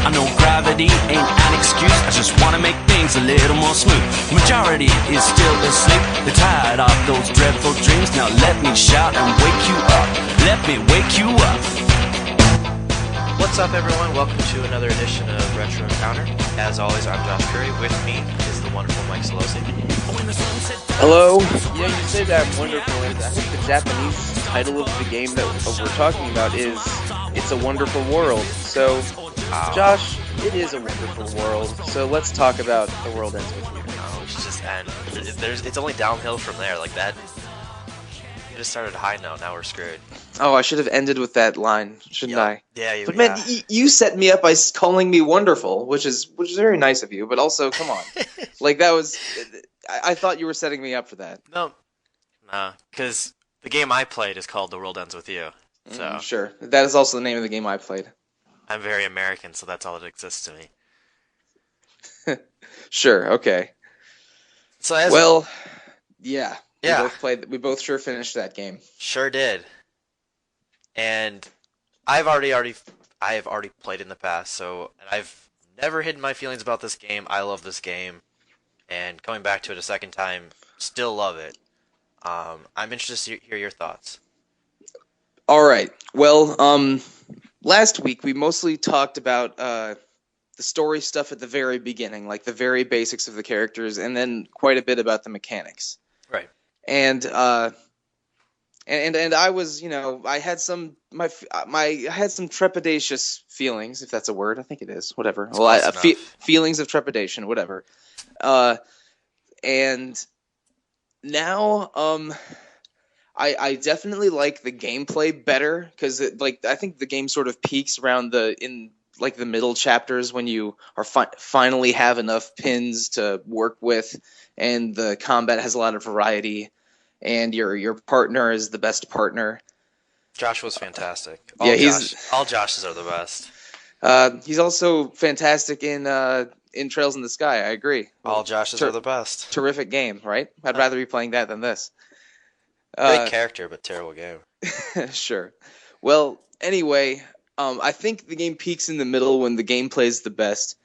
I know gravity ain't an excuse, I just wanna make things a little more smooth. The majority is still asleep, they're tired of those dreadful dreams. Now let me shout and wake you up, let me wake you up. What's up, everyone? Welcome to another edition of Retro Encounter. As always, I'm Josh Curry. With me is the wonderful Mike Sollosi. Hello. Yeah, you say that wonderful, and I think the Japanese title of the game that we're talking about is It's a Wonderful World. So, Josh, it is a wonderful world. So let's talk about The World Ends With You. No, we should just end. It's only downhill from there. Like that. We just started a high note. Now we're screwed. Oh, I should have ended with that line, shouldn't I? Yeah. But man, you set me up by calling me wonderful, which is very nice of you. But also, come on, like that was. I thought you were setting me up for that. No, because the game I played is called The World Ends With You. So Sure, that is also the name of the game I played. I'm very American, so that's all that exists to me. Sure, okay. So yeah. Yeah. We both sure finished that game. Sure did. And I have already played in the past, so I've never hidden my feelings about this game. I love this game, and coming back to it a second time, still love it. I'm interested to hear your thoughts. All right. Well, last week we mostly talked about the story stuff at the very beginning, like the very basics of the characters, and then quite a bit about the mechanics. Right. And I was, I had some I had some trepidatious feelings, if that's a word. I think it is. Whatever. Feelings of trepidation, whatever. And now, I definitely like the gameplay better because I think the game sort of peaks around the middle chapters when you are finally have enough pins to work with, and the combat has a lot of variety, and your partner is the best partner. Josh was fantastic. All Joshes are the best. He's also fantastic in Trails in the Sky. I agree. All Joshes are the best. Terrific game, right? I'd rather be playing that than this. Great character, but terrible game. Sure. Well, anyway, I think the game peaks in the middle when the gameplay is the best.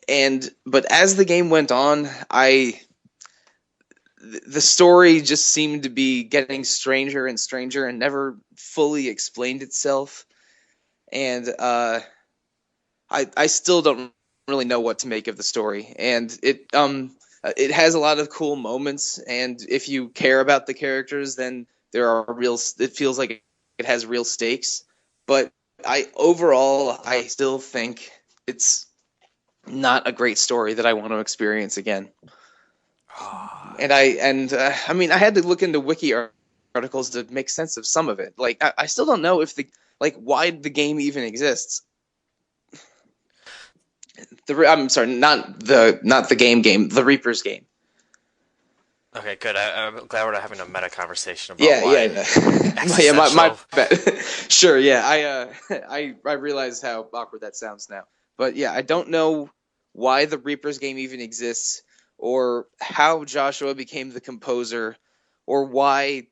But as the game went on, the story just seemed to be getting stranger and stranger and never fully explained itself. And I still don't really know what to make of the story. And it has a lot of cool moments, and if you care about the characters, then it feels like it has real stakes. But overall, I still think it's not a great story that I want to experience again. And I mean, I had to look into wiki articles to make sense of some of it. Like, I still don't know why the game even exists. I'm sorry, not the game, the Reaper's game. Okay, good. I'm glad we're not having a meta conversation about my bad. Sure, yeah. I realize how awkward that sounds now, but yeah, I don't know why the Reaper's game even exists, or how Joshua became the composer, or why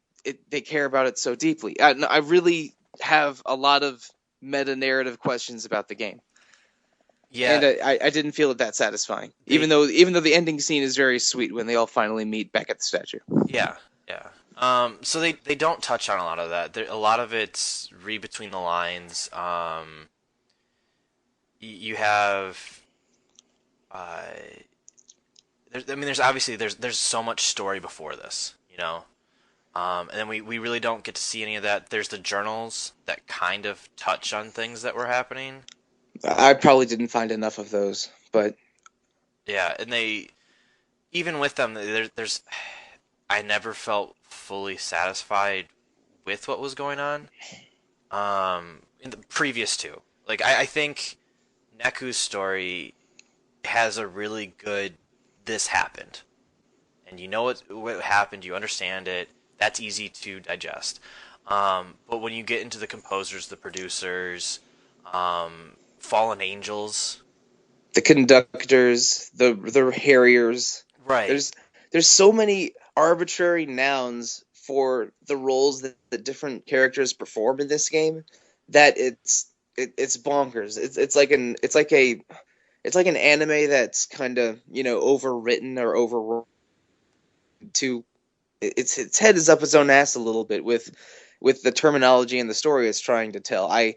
they care about it so deeply. I really have a lot of meta narrative questions about the game. Yeah, and I didn't feel that satisfying, even though the ending scene is very sweet when they all finally meet back at the statue. Yeah. So they don't touch on a lot of that. A lot of it's read between the lines. You have, there's obviously there's so much story before this, and then we really don't get to see any of that. There's the journals that kind of touch on things that were happening. I probably didn't find enough of those, but yeah, and even with them, I never felt fully satisfied with what was going on. In the previous two, I think Neku's story has a really good "this happened," and you know what happened, you understand it. That's easy to digest. But when you get into the composers, the producers, fallen angels, the conductors, the harriers. Right. There's so many arbitrary nouns for the roles that the different characters perform in this game that it's it's bonkers. It's like an anime that's kind of overwritten or over to its head is up its own ass a little bit with the terminology and the story it's trying to tell. I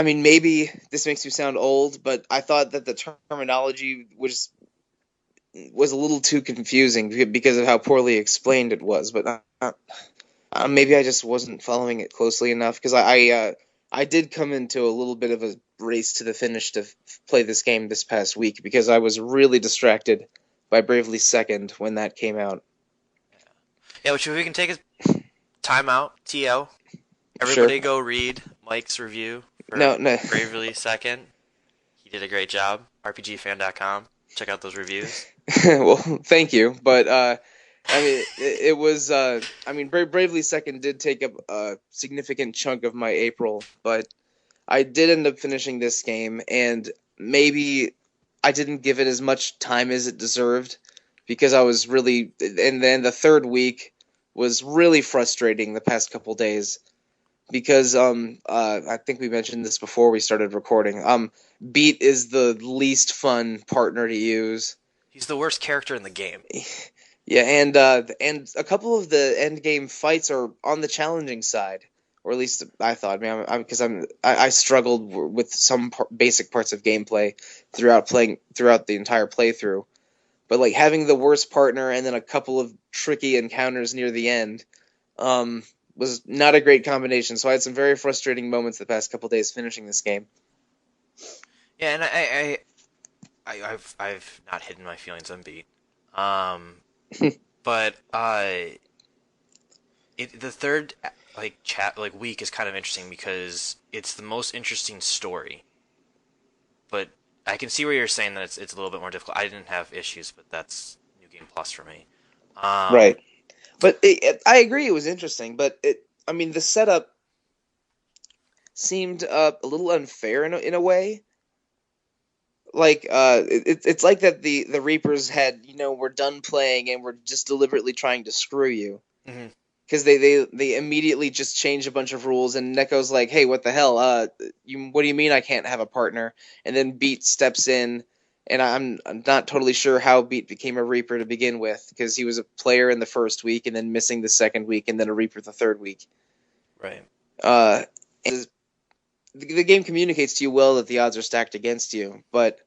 mean, maybe this makes me sound old, but I thought that the terminology was a little too confusing because of how poorly explained it was. But maybe I just wasn't following it closely enough because I did come into a little bit of a race to the finish to play this game this past week because I was really distracted by Bravely Second when that came out. Yeah, which we can take a time out. TL. Sure. Everybody go read Mike's review for No, no. Bravely Second. He did a great job. RPGfan.com. Check out those reviews. Well, thank you, but I mean, it was. I mean, Bravely Second did take up a significant chunk of my April, but I did end up finishing this game, and maybe I didn't give it as much time as it deserved because I was really. And then the third week was really frustrating the past couple days because I think we mentioned this before we started recording. Beat is the least fun partner to use. He's the worst character in the game. Yeah, and a couple of the end game fights are on the challenging side, or at least I thought. I mean, because I struggled with some basic parts of gameplay throughout the entire playthrough, but like having the worst partner and then a couple of tricky encounters near the end, was not a great combination. So I had some very frustrating moments the past couple days finishing this game. Yeah, and I've not hidden my feelings on Beat. But the third week is kind of interesting because it's the most interesting story. But I can see where you're saying that it's a little bit more difficult. I didn't have issues, but that's New Game Plus for me. Right. But I agree it was interesting, but I mean, the setup seemed a little unfair in a way. Like, it's like that the Reapers had, we're done playing and we're just deliberately trying to screw you. Mm-hmm. Because they immediately just change a bunch of rules, and Neko's like, hey, what the hell? What do you mean I can't have a partner? And then Beat steps in, and I'm not totally sure how Beat became a Reaper to begin with, because he was a player in the first week, and then missing the second week, and then a Reaper the third week. Right. And the game communicates to you well that the odds are stacked against you, but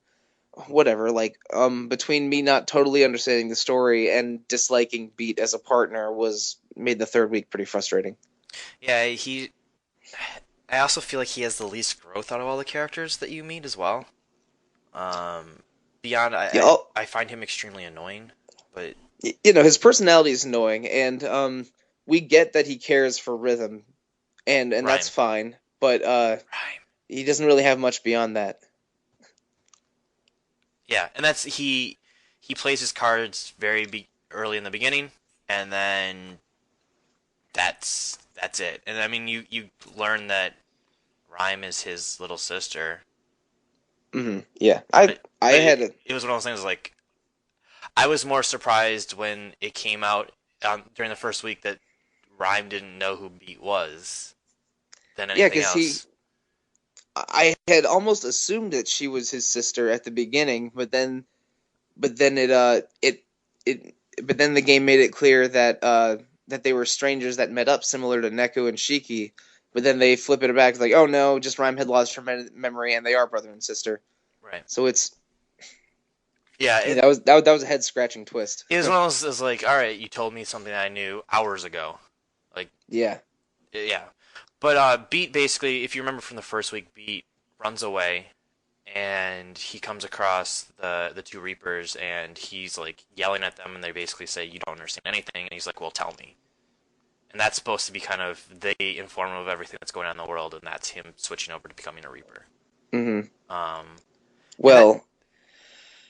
whatever. Like, between me not totally understanding the story and disliking Beat as a partner made the third week pretty frustrating. Yeah, I also feel like he has the least growth out of all the characters that you meet as well. Beyond, I find him extremely annoying, but his personality is annoying, and we get that he cares for rhythm, and that's fine. But he doesn't really have much beyond that. Yeah, and that's he plays his cards very early in the beginning, and then that's it. And I mean, you learn that Rhyme is his little sister. Mm-hmm. Yeah, it was one of those things like I was more surprised when it came out during the first week that Rhyme didn't know who Beat was than anything else. I had almost assumed that she was his sister at the beginning, but then the game made it clear that that they were strangers that met up, similar to Neku and Shiki. But then they flip it back like, oh no, just Rhyme had lost her memory, and they are brother and sister. Right. So it's that was a head scratching twist. It was one of those like, all right, you told me something I knew hours ago, like yeah. But Beat basically, if you remember from the first week, Beat runs away, and he comes across the two Reapers, and he's like yelling at them, and they basically say, "You don't understand anything," and he's like, "Well, tell me." And that's supposed to be kind of they inform him of everything that's going on in the world, and that's him switching over to becoming a Reaper. Mm-hmm.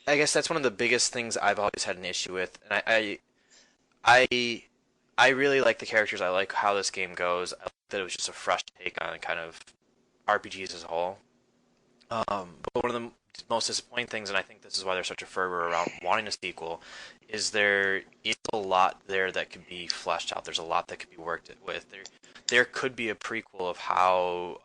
I guess that's one of the biggest things I've always had an issue with, and I really like the characters. I like how this game goes. I like that it was just a fresh take on kind of RPGs as a whole. But one of the most disappointing things, and I think this is why there's such a fervor around wanting a sequel, is there is a lot there that could be fleshed out. There's a lot that could be worked with. there could be a prequel of how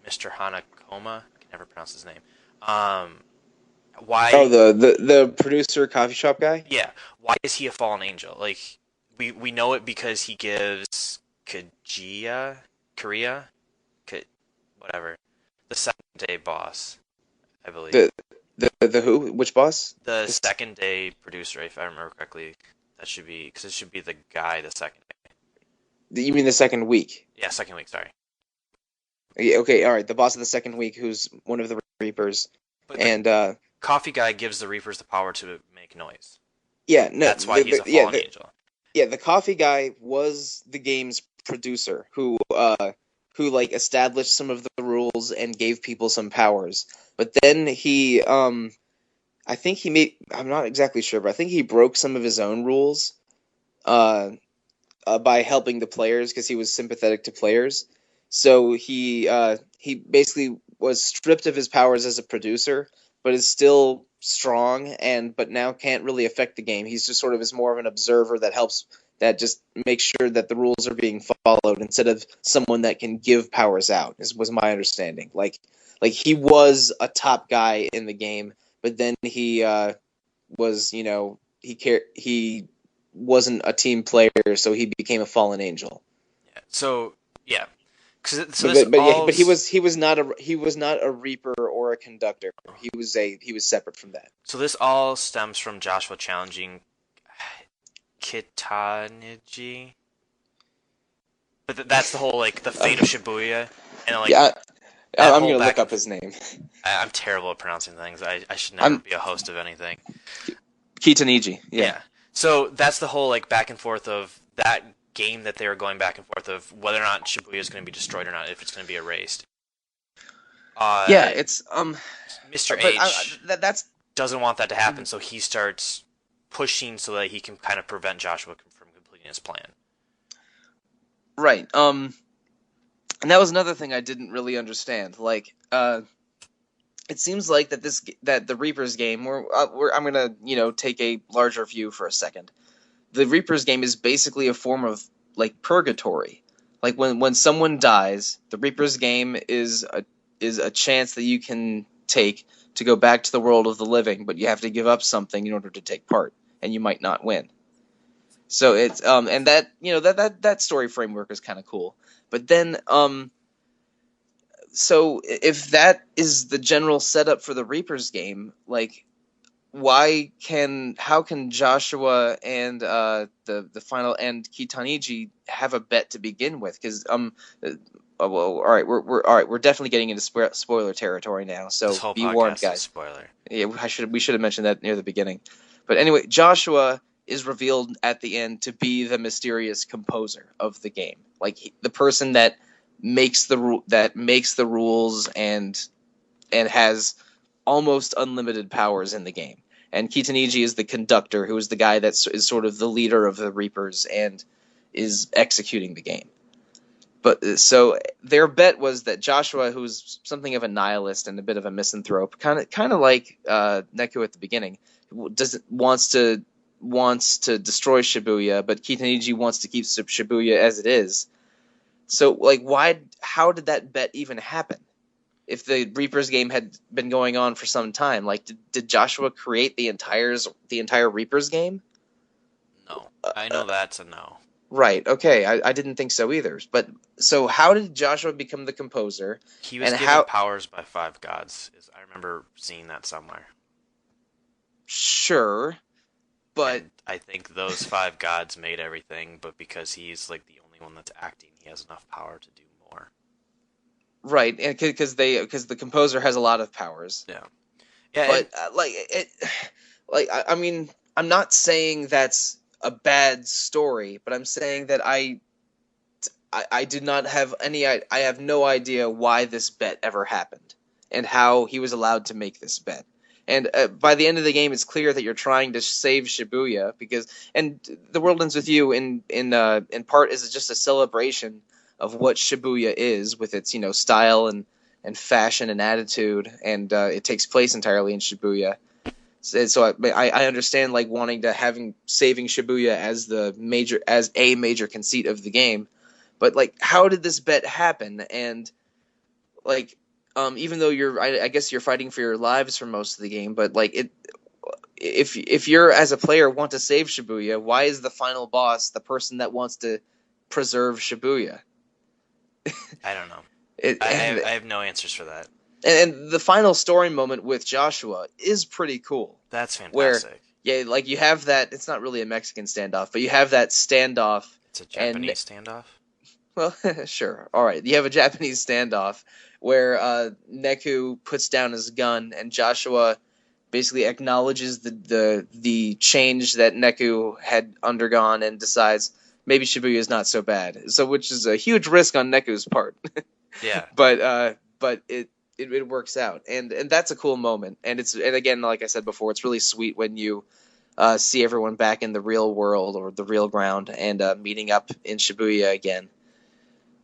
Mr. Hanakoma, I can never pronounce his name. Why? Oh, the producer coffee shop guy. Yeah, why is he a fallen angel? Like we know it because he gives Korea, whatever, the second day boss, I believe. The who? Which boss? The second day producer, if I remember correctly, that should be because it should be the guy the second day. You mean the second week? Yeah, second week. Sorry. Yeah, okay, all right. The boss of the second week, who's one of the Reapers, But and coffee guy gives the Reapers the power to make noise. yeah, no, That's why he's a fallen angel. Yeah, the coffee guy was the game's producer who like established some of the rules and gave people some powers. But then he I think he made, I'm not exactly sure, but I think he broke some of his own rules by helping the players because he was sympathetic to players. So he basically was stripped of his powers as a producer, but is still strong but now can't really affect the game. He's just sort of is more of an observer that just makes sure that the rules are being followed instead of someone that can give powers out. Was my understanding. Like he was a top guy in the game, but then he was, he wasn't a team player, so he became a fallen angel. Yeah. So yeah. But he was not a Reaper or a Conductor. He was separate from that. So this all stems from Joshua challenging Kitaniji. But that's the whole the fate of Shibuya, and yeah. I'm gonna look back up his name. I'm terrible at pronouncing things. I should never be a host of anything. Kitaniji. Yeah. So that's the whole back and forth of that game that they were going back and forth of whether or not Shibuya is going to be destroyed or not, if it's going to be erased. It's Mr. H doesn't want that to happen, so he starts pushing so that he can kind of prevent Joshua from completing his plan. Right. And that was another thing I didn't really understand. It seems like that the Reapers game, I'm gonna take a larger view for a second. The Reapers game is basically a form of purgatory. When someone dies, the Reapers game is a chance that you can take to go back to the world of the living, but you have to give up something in order to take part, and you might not win. So it's and that story framework is kind of cool. But then so if that is the general setup for the Reapers game, how can Joshua and the final and Kitaniji have a bet to begin with? Because all right, we're definitely getting into spoiler territory now. So this whole be warned, guys. Spoiler. Yeah, we should have mentioned that near the beginning. But anyway, Joshua is revealed at the end to be the mysterious composer of the game, the person that makes the rules and has almost unlimited powers in the game. And Kitaniji is the conductor, who is the guy that is sort of the leader of the Reapers and is executing the game. But so their bet was that Joshua, who's something of a nihilist and a bit of a misanthrope, kind of like Neku at the beginning, wants to destroy Shibuya, but Kitaniji wants to keep Shibuya as it is. So how did that bet even happen? If the Reapers game had been going on for some time, did Joshua create the entire Reapers game? No, I know that's a no. Right. Okay. I didn't think so either. But so how did Joshua become the composer? He was given powers by 5 gods. I remember seeing that somewhere. Sure, but and I think those 5 gods made everything. But because he's the only one that's acting, he has enough power to do more. Right, and because the composer has a lot of powers. Yeah. But I mean, I'm not saying that's a bad story, but I'm saying that I did not have I have no idea why this bet ever happened and how he was allowed to make this bet. And by the end of the game, it's clear that you're trying to save Shibuya and The World Ends With You in part is just a celebration of what Shibuya is with its style and fashion and attitude, and it takes place entirely in Shibuya. So I understand wanting to saving Shibuya as a major conceit of the game, but like, how did this bet happen? And like, even though I guess you're fighting for your lives for most of the game, but like if you're as a player want to save Shibuya, why is the final boss the person that wants to preserve Shibuya? I don't know. It, and, I have no answers for that. and the final story moment with Joshua is pretty cool. That's Where, fantastic. yeah, like you have that. It's not really a Mexican standoff, but you have that standoff. It's a Japanese standoff. Well, sure, all right. You have a Japanese standoff where Neku puts down his gun and Joshua basically acknowledges the change that Neku had undergone and decides maybe Shibuya is not so bad. So, which is a huge risk on Neku's part. Yeah. But it works out, and that's a cool moment. And again, like I said before, it's really sweet when you see everyone back in the real world or the real ground and meeting up in Shibuya again.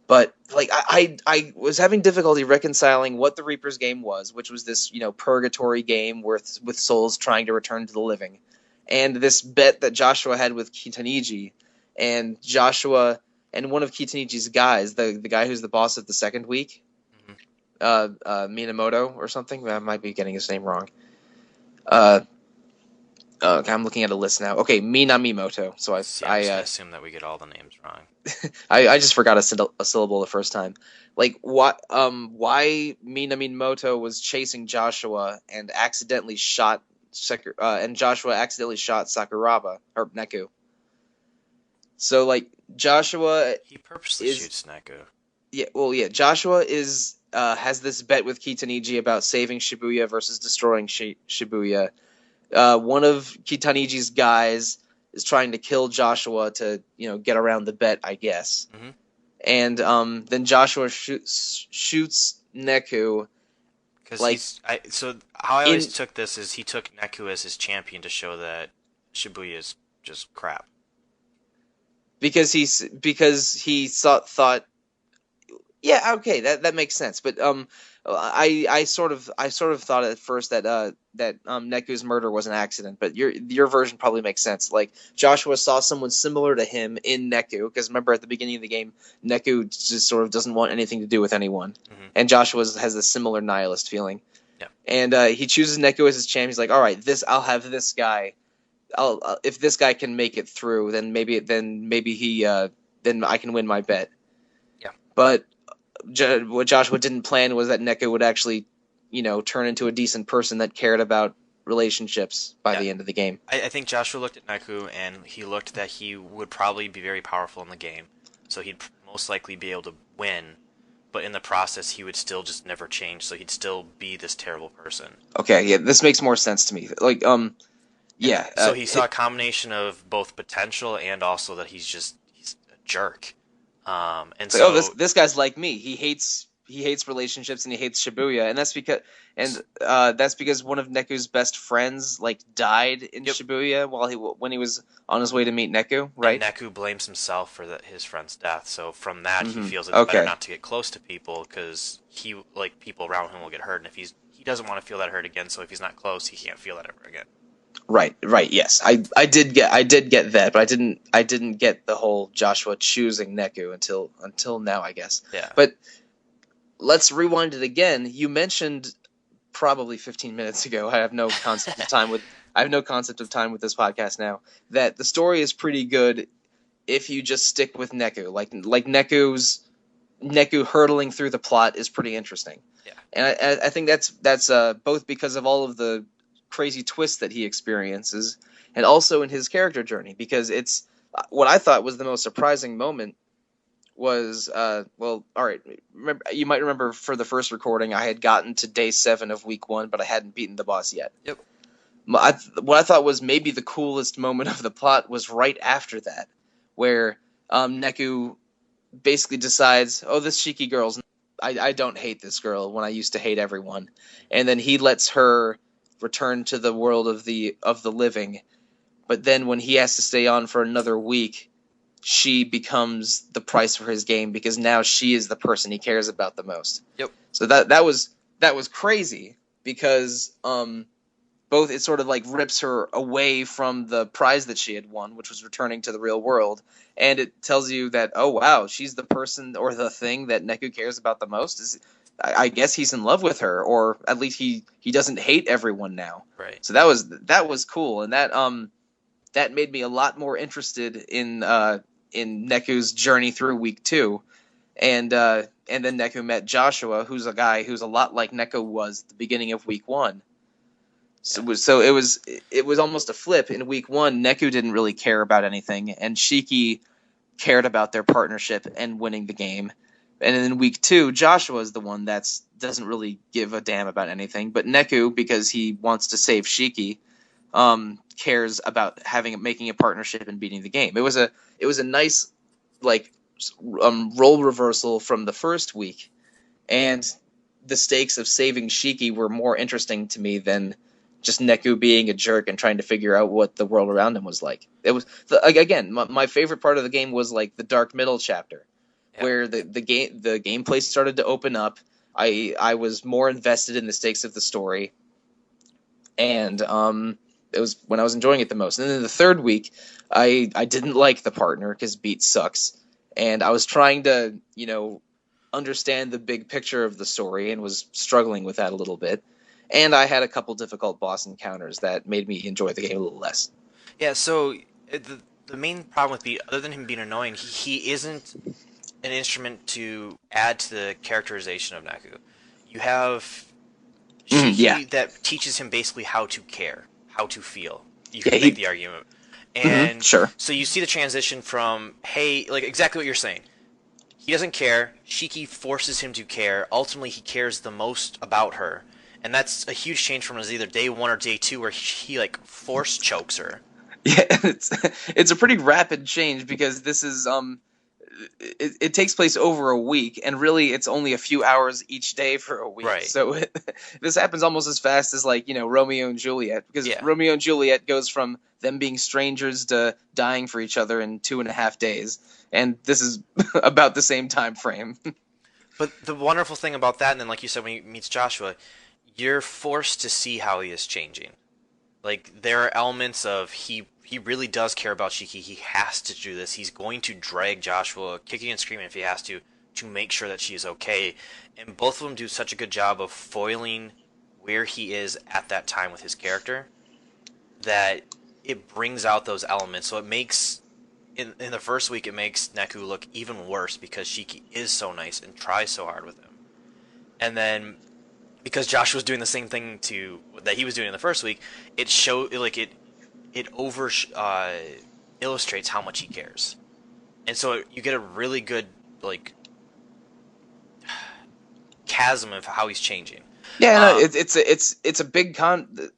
But like I was having difficulty reconciling what the Reaper's game was, which was this purgatory game with souls trying to return to the living, and this bet that Joshua had with Kitaniji, and Joshua and one of Kitaniji's guys, the guy who's the boss of the second week, Minamoto or something. I might be getting his name wrong. I'm looking at a list now. Okay, Minamimoto. So I assume that we get all the names wrong. I just forgot a syllable the first time. Like why Minamimoto was chasing Joshua and accidentally shot and Joshua accidentally shot Sakuraba or Neku. So like Joshua, he purposely shoots Neku. Yeah, Joshua has this bet with Kitaniji about saving Shibuya versus destroying Shibuya. One of Kitaniji's guys is trying to kill Joshua to get around the bet, I guess. Mm-hmm. And then Joshua shoots Neku. So how I always took this is he took Neku as his champion to show that Shibuya is just crap. Because he thought. Yeah, okay, that makes sense. But I sort of thought at first that Neku's murder was an accident. But your version probably makes sense. Like Joshua saw someone similar to him in Neku, because remember at the beginning of the game, Neku just sort of doesn't want anything to do with anyone, mm-hmm. and Joshua has a similar nihilist feeling. Yeah. And he chooses Neku as his champion. He's like, all right, I'll have this guy. If this guy can make it through, then maybe I can win my bet. Yeah. But what Joshua didn't plan was that Neku would actually, turn into a decent person that cared about relationships by the end of the game. I think Joshua looked at Neku and he looked that he would probably be very powerful in the game, so he'd most likely be able to win. But in the process, he would still just never change, so he'd still be this terrible person. Okay, yeah, this makes more sense to me. Like, yeah. So he saw a combination of both potential and also that he's a jerk. And so this guy's like me. He hates relationships and he hates Shibuya, and that's because one of Neku's best friends died in Shibuya when he was on his way to meet Neku, right? And Neku blames himself for his friend's death. So from that, he feels it's better not to get close to people because people around him will get hurt, and if he doesn't want to feel that hurt again. So if he's not close, he can't feel that ever again. Right. Yes, I did get that, but I didn't get the whole Joshua choosing Neku until now, I guess. Yeah. But let's rewind it again. You mentioned probably 15 minutes ago. I have no concept of time with this podcast now. That the story is pretty good if you just stick with Neku. Like Neku hurtling through the plot is pretty interesting. Yeah. And I think that's both because of all of the crazy twists that he experiences, and also in his character journey, because it's what I thought was the most surprising moment was all right, you might remember for the first recording I had gotten to day 7 of week 1, but I hadn't beaten the boss yet. Yep. What I thought was maybe the coolest moment of the plot was right after that, where Neku basically decides, this Shiki girl's I don't hate this girl when I used to hate everyone, and then he lets her return to the world of the living, but then when he has to stay on for another week, she becomes the price for his game because now she is the person he cares about the most. Yep. So that was crazy because but both it sort of like rips her away from the prize that she had won, which was returning to the real world, and it tells you that, oh wow, she's the person or the thing that Neku cares about the most. I guess he's in love with her, or at least he doesn't hate everyone now. Right. So that was cool, and that made me a lot more interested in Neku's journey through week 2. And then Neku met Joshua, who's a guy who's a lot like Neku was at the beginning of week 1. So it was almost a flip. In week 1, Neku didn't really care about anything, and Shiki cared about their partnership and winning the game. And in week 2, Joshua is the one that doesn't really give a damn about anything, but Neku, because he wants to save Shiki, cares about making a partnership and beating the game. It was a nice role reversal from the first week, and the stakes of saving Shiki were more interesting to me than just Neku being a jerk and trying to figure out what the world around him was like. It was my favorite part of the game was like the dark middle chapter, where the gameplay started to open up. I was more invested in the stakes of the story, and it was when I was enjoying it the most. And then the third week, I didn't like the partner because Beat sucks, and I was trying to understand the big picture of the story and was struggling with that a little bit. And I had a couple difficult boss encounters that made me enjoy the game a little less. Yeah, so the main problem with Beat, other than him being annoying, he isn't an instrument to add to the characterization of Neku. You have Shiki that teaches him basically how to care, how to feel. You can make the argument. And sure. So you see the transition from, hey, like exactly what you're saying. He doesn't care. Shiki forces him to care. Ultimately, he cares the most about her. And that's a huge change from either day 1 or day 2 where he like force chokes her. Yeah, it's a pretty rapid change because this is it takes place over a week, and really it's only a few hours each day for a week. Right. So this happens almost as fast as Romeo and Juliet, because Romeo and Juliet goes from them being strangers to dying for each other in 2.5 days, and this is about the same time frame. But the wonderful thing about that, and then like you said when he meets Joshua, you're forced to see how he is changing. Like, there are elements of he really does care about Shiki. He has to do this. He's going to drag Joshua, kicking and screaming if he has to make sure that she is okay. And both of them do such a good job of foiling where he is at that time with his character that it brings out those elements. So it makes, in the first week, it makes Neku look even worse because Shiki is so nice and tries so hard with him. And then because Josh was doing the same thing that he was doing in the first week, it illustrates how much he cares, and so you get a really good chasm of how he's changing. Yeah, it's a big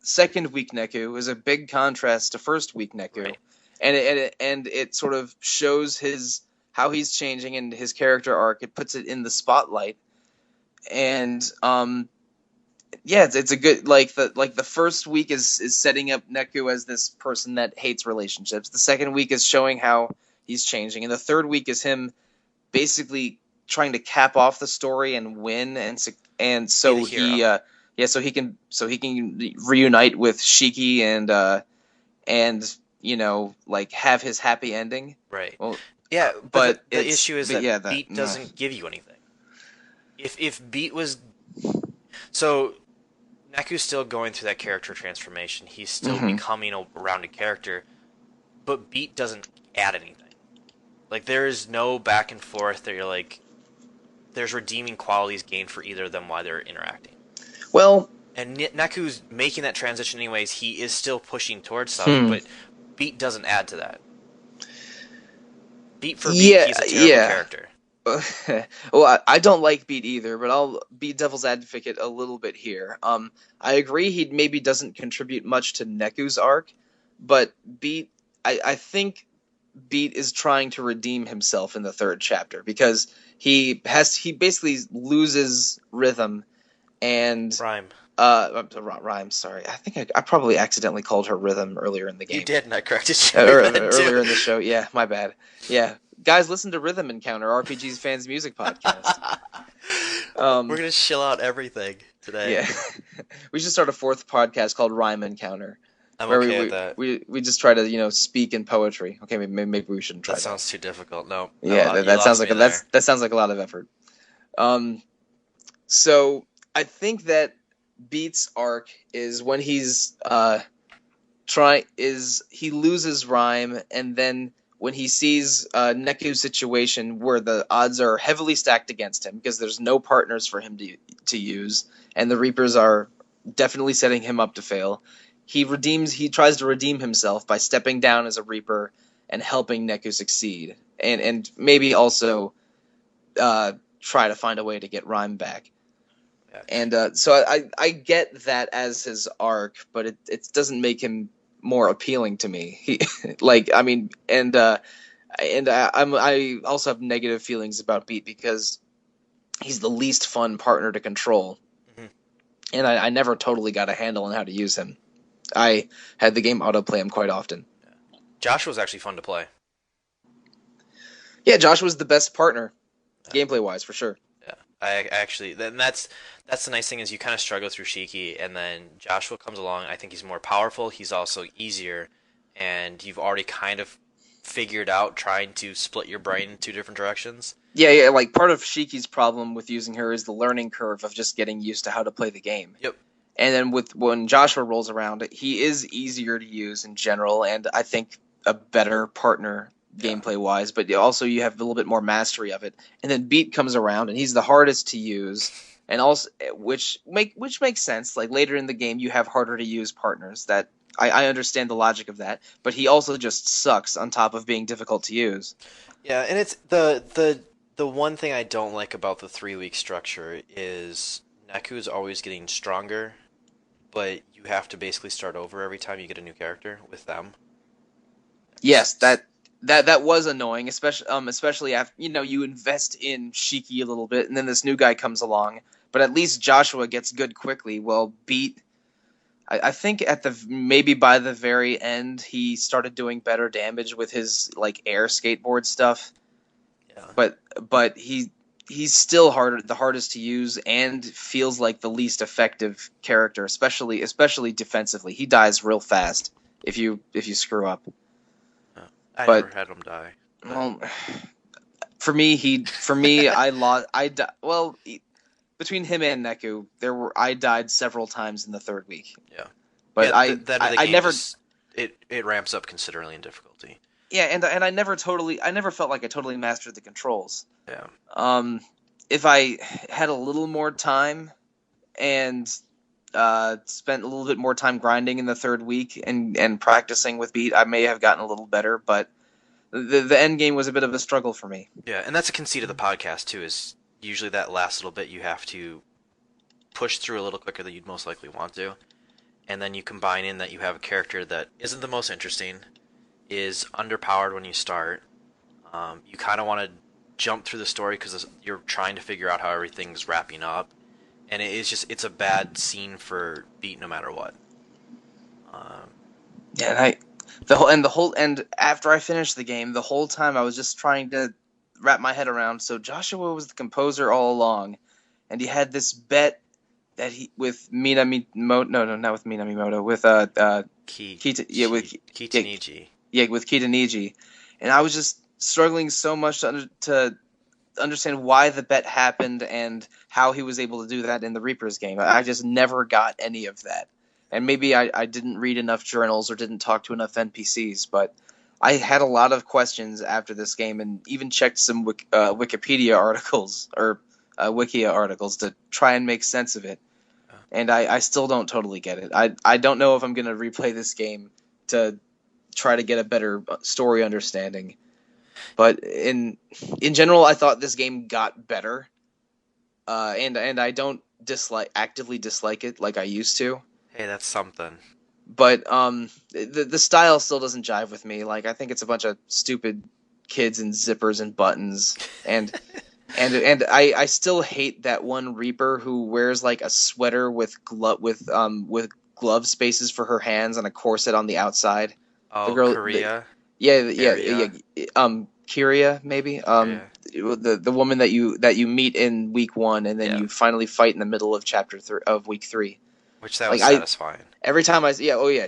second week Neku is a big contrast to first week Neku, right. and it sort of shows how he's changing and his character arc. It puts it in the spotlight, and it's a good the first week is setting up Neku as this person that hates relationships. The second week is showing how he's changing, and the third week is him basically trying to cap off the story and win, and so he can reunite with Shiki and have his happy ending. Right. Well, yeah, but the issue is that Beat doesn't give you anything. If Beat was so. Neku's still going through that character transformation. He's still becoming a rounded character, but Beat doesn't add anything. Like, there is no back and forth that you're like, there's redeeming qualities gained for either of them while they're interacting. Well, and Neku's making that transition anyways. He is still pushing towards something, but Beat doesn't add to that. Beat, he's a terrible character. Well, I don't like Beat either, but I'll be devil's advocate a little bit here. I agree he maybe doesn't contribute much to Neku's arc, but Beat, I think Beat is trying to redeem himself in the third chapter because he basically loses rhythm and rhyme. Rhyme. Sorry, I think I probably accidentally called her Rhythm earlier in the game. You did, and I corrected you earlier in the show. Yeah, my bad. Yeah. Guys, listen to Rhythm Encounter, RPG's Fans Music Podcast. We're going to chill out everything. today. Yeah. We should start a fourth podcast called Rhyme Encounter. I'm Where okay we, with that. we just try to speak in poetry. Okay, maybe we shouldn't try That that. sounds too difficult. No, Yeah, you that sounds lost like me there. that sounds like a lot of effort. So I think that Beat's arc is when he loses Rhyme, and then when he sees Neku's situation where the odds are heavily stacked against him because there's no partners for him to use, and the Reapers are definitely setting him up to fail. He tries to redeem himself by stepping down as a Reaper and helping Neku succeed, and maybe also try to find a way to get Rhyme back. Yeah. And so I get that as his arc, but it doesn't make him more appealing to me. I also have negative feelings about Beat because he's the least fun partner to control, and I never totally got a handle on how to use him. I had the game autoplay him quite often. Josh was actually fun to play. Yeah, Josh was the best partner, gameplay wise, for sure. Yeah, I actually, and that's the nice thing is you kind of struggle through Shiki, and then Joshua comes along. I think he's more powerful. He's also easier, and you've already kind of figured out trying to split your brain in two different directions. Yeah, like part of Shiki's problem with using her is the learning curve of just getting used to how to play the game. Yep. And then when Joshua rolls around, he is easier to use in general, and I think a better partner gameplay wise. But also you have a little bit more mastery of it. And then Beat comes around, and he's the hardest to use, and also which makes sense. Like later in the game, you have harder to use partners. That I understand the logic of that. But he also just sucks on top of being difficult to use. Yeah, and it's the one thing I don't like about the 3-week structure is Neku's always getting stronger, but you have to basically start over every time you get a new character with them. Yes, that was annoying, especially after you invest in Shiki a little bit, and then this new guy comes along. But at least Joshua gets good quickly. Well, Beat, I think maybe by the very end he started doing better damage with his like air skateboard stuff. Yeah. But he's still the hardest to use, and feels like the least effective character, especially defensively. He dies real fast if you screw up. I never had him die. Well, for me, I lost. Well, between him and Neku, I died several times in the 3rd week. Yeah, but yeah, I never. It ramps up considerably in difficulty. Yeah, and I never felt like I totally mastered the controls. Yeah. If I had a little more time and spent a little bit more time grinding in the 3rd week and practicing with Beat, I may have gotten a little better, but the end game was a bit of a struggle for me. Yeah, and that's a conceit of the podcast too, is usually that last little bit you have to push through a little quicker than you'd most likely want to, and then you combine in that you have a character that isn't the most interesting, is underpowered when you start. You kind of want to jump through the story because you're trying to figure out how everything's wrapping up, and it's a bad scene for Beat no matter what. Yeah, and after I finished the game, the whole time I was just trying to wrap my head around. So Joshua was the composer all along, and he had this bet that with Minamimoto. No, not with Minamimoto. With Kitaniji. Yeah, with Kitaniji, and I was just struggling so much to understand why the bet happened and how he was able to do that in the Reapers game. I just never got any of that. And maybe I didn't read enough journals or didn't talk to enough NPCs, but I had a lot of questions after this game, and even checked some Wikipedia articles or Wikia articles to try and make sense of it. And I still don't totally get it. I don't know if I'm going to replay this game to try to get a better story understanding. But in general, I thought this game got better, and I don't actively dislike it like I used to. Hey, that's something. But the style still doesn't jive with me. Like, I think it's a bunch of stupid kids in zippers and buttons, and I still hate that one Reaper who wears like a sweater with glove spaces for her hands and a corset on the outside. Oh, the girl, Korea. Yeah. Kyria, maybe. The woman that you meet in week 1, and then you finally fight in the middle of of week 3. Which that was satisfying. Every time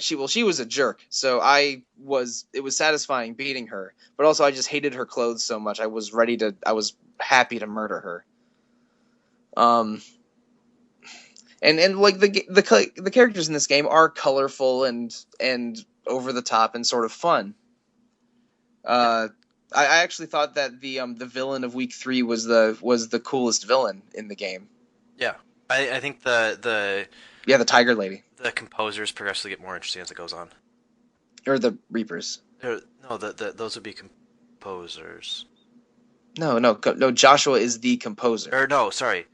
she was a jerk. So it was satisfying beating her, but also I just hated her clothes so much. I was happy to murder her. And like the characters in this game are colorful and over the top and sort of fun. I actually thought that the villain of week 3 was the coolest villain in the game. Yeah, I think the Tiger Lady. The composers progressively get more interesting as it goes on. Or the Reapers. No, those would be composers. No. Joshua is the composer. Or no, sorry.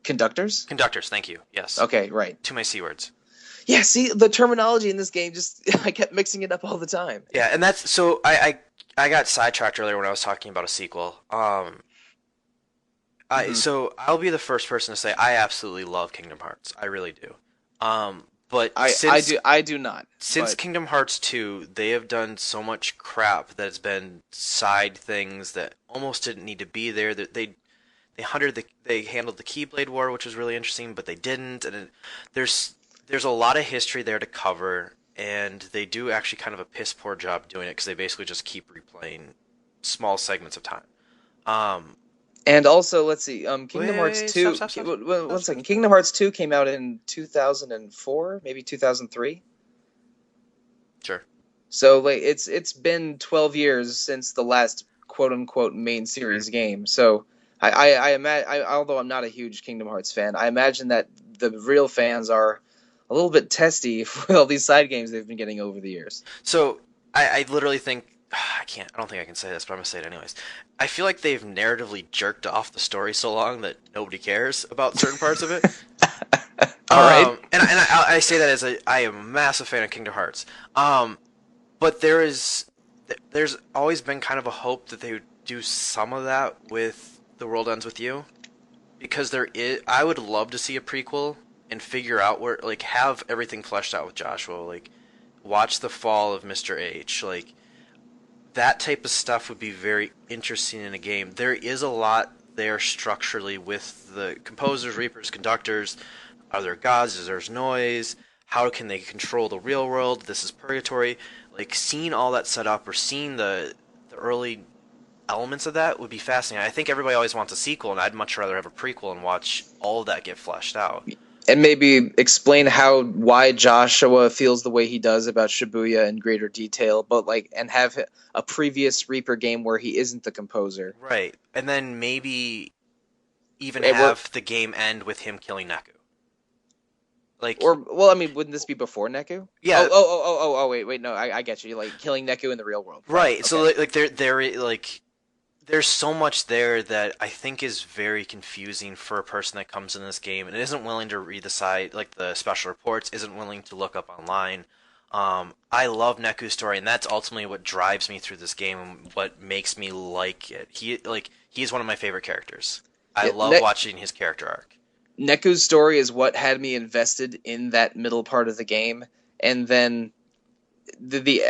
Conductors? Conductors, thank you. Yes. Okay, right. Too many C words. Yeah, see, the terminology in this game I kept mixing it up all the time. Yeah, and that's so I got sidetracked earlier when I was talking about a sequel. So I'll be the first person to say I absolutely love Kingdom Hearts. I really do. But I do not. Since Kingdom Hearts 2, they have done so much crap that has been side things that almost didn't need to be there. That they handled the Keyblade War, which was really interesting, but they didn't. And there's a lot of history there to cover, and they do actually kind of a piss poor job doing it because they basically just keep replaying small segments of time. And also, let's see, Kingdom Hearts 2... Stop. One second. Kingdom Hearts 2 came out in 2004, maybe 2003? Sure. So, like, it's been 12 years since the last quote-unquote main series game. So, I imagine, although I'm not a huge Kingdom Hearts fan, I imagine that the real fans are a little bit testy for all these side games they've been getting over the years. So, I literally think... I don't think I can say this, but I'm going to say it anyways. I feel like they've narratively jerked off the story so long that nobody cares about certain parts of it. All right. And I say that as I am a massive fan of Kingdom Hearts. But there's always been kind of a hope that they would do some of that with The World Ends With You. Because I would love to see a prequel and figure out where, like, have everything fleshed out with Joshua. Like, watch the fall of Mr. H. Like, that type of stuff would be very interesting in a game. There is a lot there structurally with the composers, reapers, conductors. Are there gods? Is there noise? How can they control the real world? This is purgatory. Like, seeing all that set up or seeing the early elements of that would be fascinating. I think everybody always wants a sequel, and I'd much rather have a prequel and watch all of that get fleshed out. And maybe explain why Joshua feels the way he does about Shibuya in greater detail, but and have a previous Reaper game where he isn't the composer. Right. And then maybe even have the game end with him killing Neku. Wouldn't this be before Neku? Yeah. Wait, no, I get you. Like killing Neku in the real world. Right. Okay. So there's so much there that I think is very confusing for a person that comes in this game and isn't willing to read the special reports, isn't willing to look up online. I love Neku's story, and that's ultimately what drives me through this game and what makes me like it. He's one of my favorite characters. I love watching his character arc. Neku's story is what had me invested in that middle part of the game, and then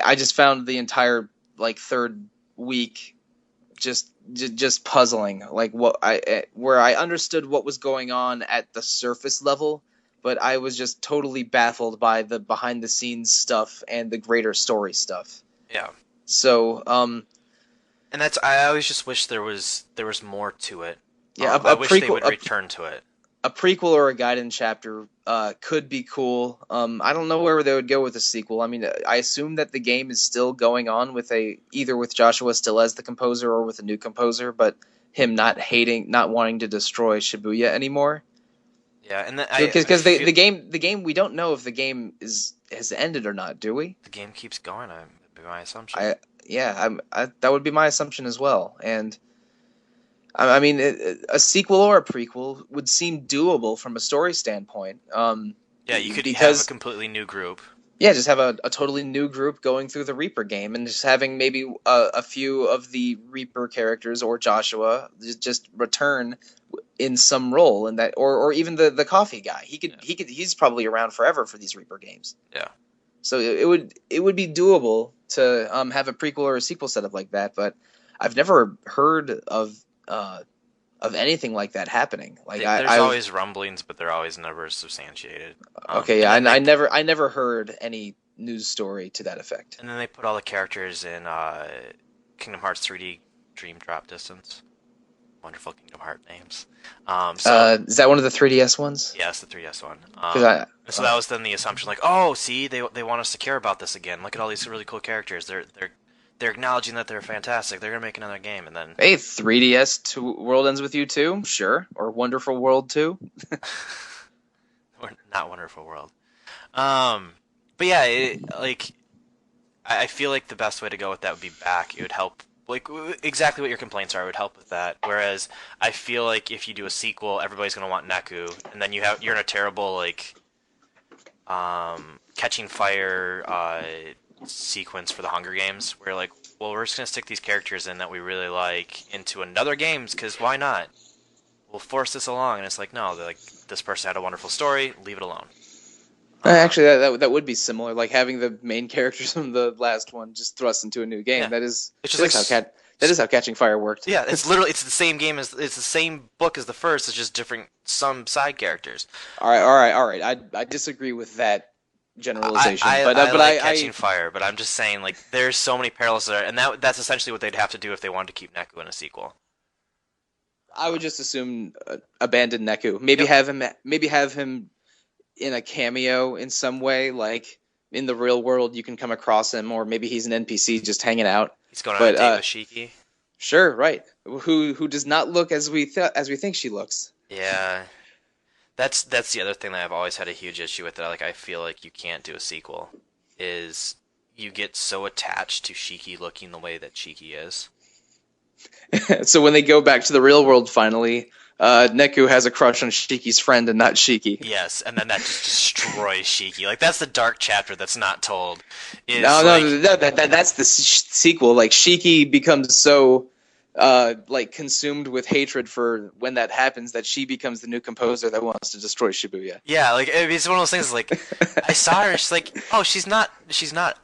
I just found the entire third week just puzzling, where I understood what was going on at the surface level, but I was just totally baffled by the behind the scenes stuff and the greater story stuff. Yeah. So, and I always just wish there was more to it. Yeah, I wish they would return to it. A prequel or a guidance chapter could be cool. I don't know where they would go with a sequel. I mean, I assume that the game is still going on with either with Joshua still as the composer or with a new composer, but him not wanting to destroy Shibuya anymore. Yeah, and because the game we don't know if the game has ended or not, do we? The game keeps going. That'd be my assumption. That would be my assumption as well, and. I mean, a sequel or a prequel would seem doable from a story standpoint. Yeah, you could have a completely new group. Yeah, just have a totally new group going through the Reaper game, and just having maybe a few of the Reaper characters or Joshua just return in some role in that, or even the coffee guy. He's probably around forever for these Reaper games. Yeah. So it would be doable to have a prequel or a sequel set up like that, but I've never heard of anything like that happening. Like There's I've always rumblings, but they're always never substantiated. okay, And yeah, then I never heard any news story to that effect. and then they put all the characters in Kingdom Hearts 3D Dream Drop Distance. Wonderful Kingdom Hearts names. Is that one of the 3DS ones? Yeah, it's the 3DS one. 'Cause So that was then the assumption, like, oh, see, they want us to care about this again. Look at all these really cool characters. They're acknowledging that they're fantastic. They're gonna make another game, and then Hey, 3DS to World Ends With You 2, sure, or Wonderful World 2. or not Wonderful World. But yeah, I feel like the best way to go with that would be back. It would help, like exactly what your complaints are. It would help with that. Whereas I feel like if you do a sequel, everybody's gonna want Neku, and then you're in a terrible like catching fire sequence for the Hunger Games, where like, well, we're just gonna stick these characters in that we really like into another games because why not? We'll force this along, and it's like, no, like this person had a wonderful story, leave it alone. Actually, that would be similar, like having the main characters from the last one just thrust into a new game. Yeah. That is It's that just is like that is how Catching Fire worked. Yeah, it's literally it's the same game as it's the same book as the first. It's just different some side characters. All right. I disagree with that generalization, I but like Catching Fire, but I'm just saying like there's so many parallels there, and that's essentially what they'd have to do if they wanted to keep Neku in a sequel. I would just assume abandon Neku. Maybe have him in a cameo in some way, like in the real world you can come across him, or maybe he's an NPC just hanging out. He's going on a date with Shiki. Sure, right. Who does not look as we think she looks. Yeah. That's the other thing that I've always had a huge issue with that I feel like you can't do a sequel is you get so attached to Shiki looking the way that Shiki is. So when they go back to the real world finally, Neku has a crush on Shiki's friend and not Shiki. Yes, and then that just destroys Shiki. Like that's the dark chapter that's not told. No, that's the sequel. Like Shiki becomes so like consumed with hatred for when that happens that she becomes the new composer that wants to destroy Shibuya. Yeah, like it's one of those things. Like I saw her, she's like, oh, she's not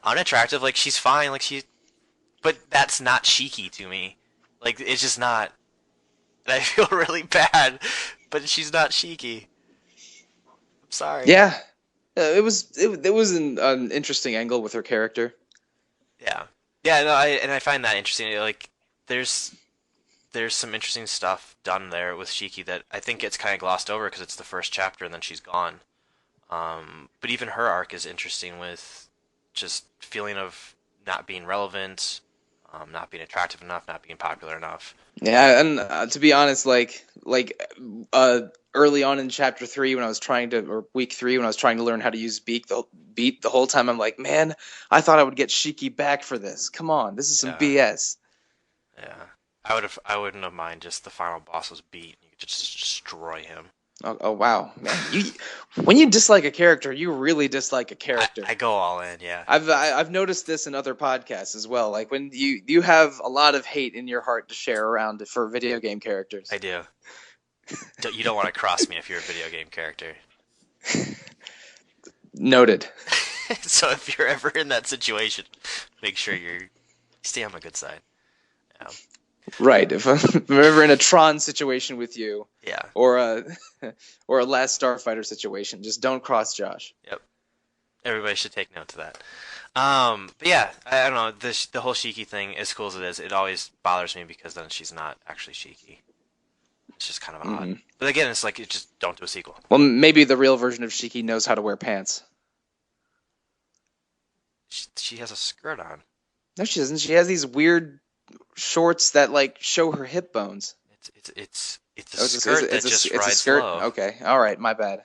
unattractive. Like she's fine. Like but that's not Shiki to me. Like it's just not. And I feel really bad, but she's not Shiki. I'm sorry. Yeah, it was an interesting angle with her character. Yeah. No, I find that interesting. Like there's some interesting stuff done there with Shiki that I think gets kind of glossed over because it's the first chapter and then she's gone. But even her arc is interesting with just feeling of not being relevant, not being attractive enough, not being popular enough. Yeah, and to be honest, like early on in chapter 3 when I was or week 3 when I was trying to learn how to use beat the whole time, I'm like, man, I thought I would get Shiki back for this. Come on, this is some BS. Yeah, I wouldn't have mind just the final boss was beat. You could just destroy him. Oh wow, man! When you dislike a character, you really dislike a character. I go all in, yeah. I've noticed this in other podcasts as well. Like when you have a lot of hate in your heart to share around for video game characters. I do. You don't want to cross me if you're a video game character. Noted. So if you're ever in that situation, make sure you stay on my good side. Yeah. Right. If I'm ever in a Tron situation with you, yeah, or a Last Starfighter situation, just don't cross Josh. Yep. Everybody should take note to that. But yeah, I don't know. The whole Shiki thing, as cool as it is, it always bothers me because then she's not actually Shiki. It's just kind of odd. But again, it's like, just don't do a sequel. Well, maybe the real version of Shiki knows how to wear pants. She has a skirt on. No, she doesn't. She has these weird shorts that like show her hip bones. It's a skirt that just rides low. Okay, all right, my bad.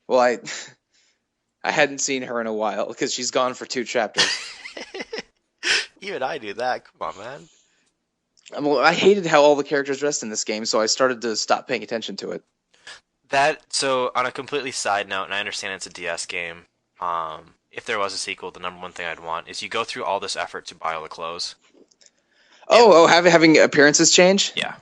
Well, I hadn't seen her in a while because she's gone for 2 chapters. Even I do that. Come on, man. Well, I hated how all the characters dressed in this game, so I started to stop paying attention to it. So on a completely side note, and I understand it's a DS game. If there was a sequel, the number one thing I'd want is you go through all this effort to buy all the clothes. Having appearances change? Yeah.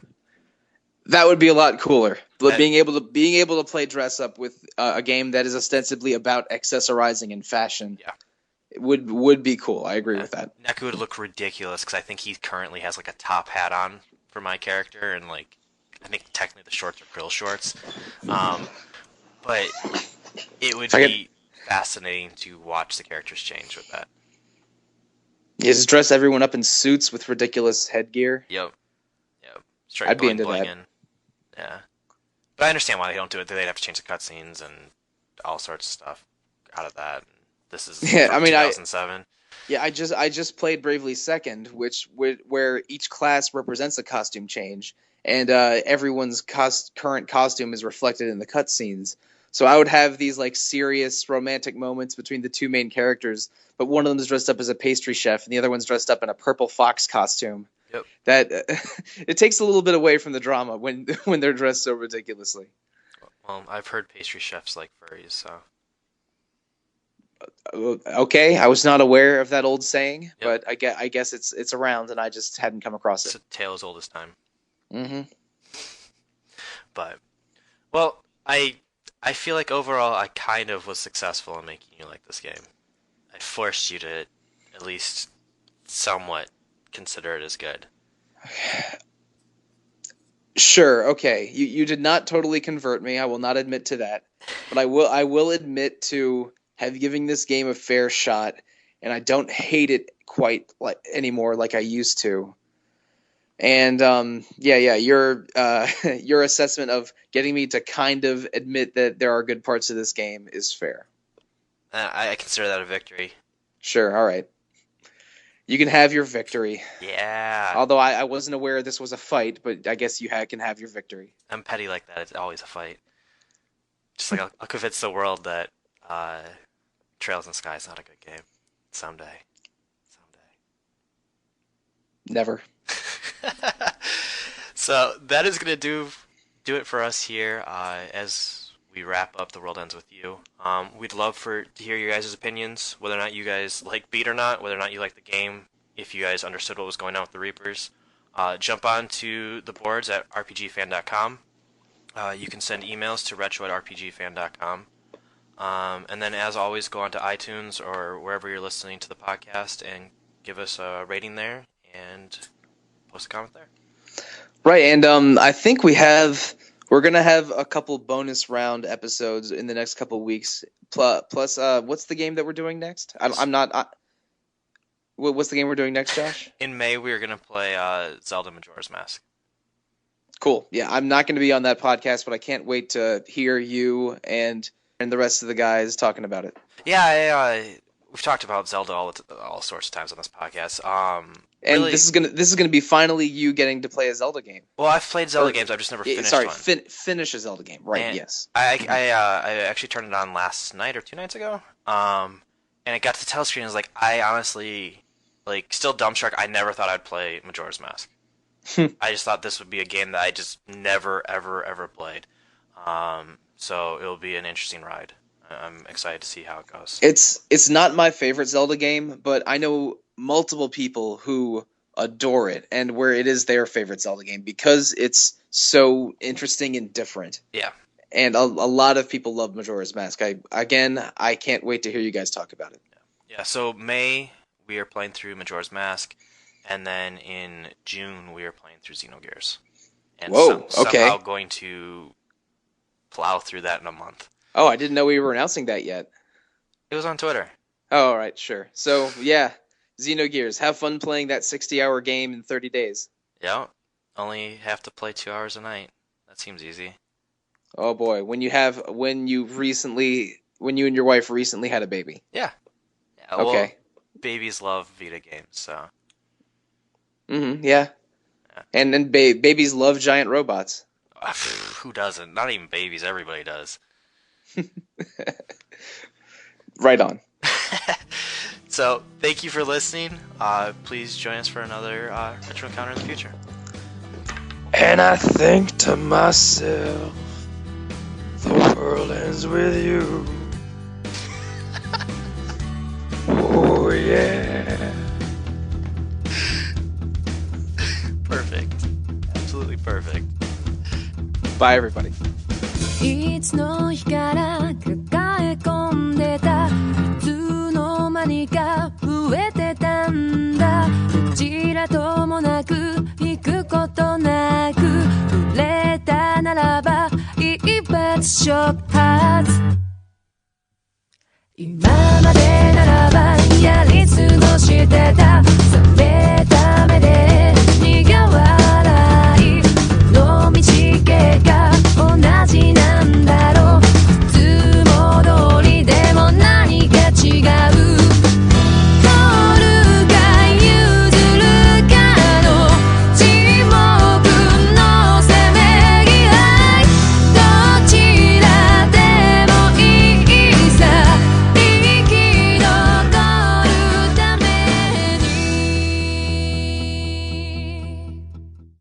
That would be a lot cooler. Being able to play dress up with a game that is ostensibly about accessorizing and fashion. Yeah. would be cool. I agree with that. Neku would look ridiculous because I think he currently has like a top hat on for my character, and like I think technically the shorts are krill shorts. But it would be fascinating to watch the characters change with that. You just dress everyone up in suits with ridiculous headgear. Yep. Straight I'd be into bling that. Yeah. But I understand why they don't do it. They'd have to change the cutscenes and all sorts of stuff out of that. This is from 2007. I just played Bravely Second, where each class represents a costume change, and everyone's current costume is reflected in the cutscenes. So I would have these like serious romantic moments between the two main characters, but one of them is dressed up as a pastry chef, and the other one's dressed up in a purple fox costume. Yep. That it takes a little bit away from the drama when they're dressed so ridiculously. Well, I've heard pastry chefs like furries, so. Okay, I was not aware of that old saying, Yep. but I guess it's around, and I just hadn't come across It's it. a tale as old as time. Mm-hmm. But, well, I feel like overall I kind of was successful in making you like this game. I forced you to at least somewhat consider it as good. Sure, okay. You did not totally convert me. I will not admit to that, but I will admit to have giving this game a fair shot, and I don't hate it quite like anymore like I used to. And your your assessment of getting me to kind of admit that there are good parts of this game is fair. I consider that a victory. Sure, all right. You can have your victory. Yeah. Although I wasn't aware this was a fight, but I guess you can have your victory. I'm petty like that. It's always a fight. Just like I'll convince the world that Trails in the Sky is not a good game. Someday. Never. So that is gonna do it for us here as we wrap up The World Ends With You. We'd love to hear your guys' opinions, whether or not you guys like Beat or not, whether or not you like the game, if you guys understood what was going on with the Reapers. Jump on to the boards at rpgfan.com. You can send emails to retro@rpgfan.com. And then, as always, go on to iTunes or wherever you're listening to the podcast and give us a rating there and post a comment there. Right, and I think we're gonna have a couple bonus round episodes in the next couple weeks. Plus, what's the game that we're doing next? What's the game we're doing next, Josh? In May, we are going to play Zelda Majora's Mask. Cool. Yeah, I'm not going to be on that podcast, but I can't wait to hear you and the rest of the guys talking about it. Yeah, we've talked about Zelda all sorts of times on this podcast. And really, this is gonna be finally you getting to play a Zelda game. well, I've played Zelda games. I've just never finished one. Finish a Zelda game. Right. And yes. I actually turned it on last night or 2 nights ago. And it got to the title screen. I was like, I honestly, like, still dumbstruck. I never thought I'd play Majora's Mask. I just thought this would be a game that I just never, ever played. So it'll be an interesting ride. I'm excited to see how it goes. It's not my favorite Zelda game, but I know multiple people who adore it and where it is their favorite Zelda game because it's so interesting and different. Yeah. And a lot of people love Majora's Mask. I can't wait to hear you guys talk about it. Yeah, so May, we are playing through Majora's Mask, and then in June, we are playing through Xenogears. And Whoa, okay. somehow going to plow through that in a month. Oh, I didn't know we were announcing that yet. It was on Twitter. Oh, all right, sure. So, yeah, Xenogears. Have fun playing that 60-hour game in 30 days. Yeah, only have to play 2 hours a night. That seems easy. Oh, boy. When you and your wife recently had a baby. Yeah. Okay. Well, babies love Vita games, so. Mm-hmm, yeah. And then babies love giant robots. Who doesn't? Not even babies. Everybody does. Right on. So, thank you for listening. Please join us for another Retro Encounter in the future. And I think to myself, the world ends with you. Oh yeah. Perfect. Absolutely perfect. Bye, everybody. いつの日から抱え込んでた普通の何か増えてたんだどちらともなく引くことなく触れたならば一発ショッ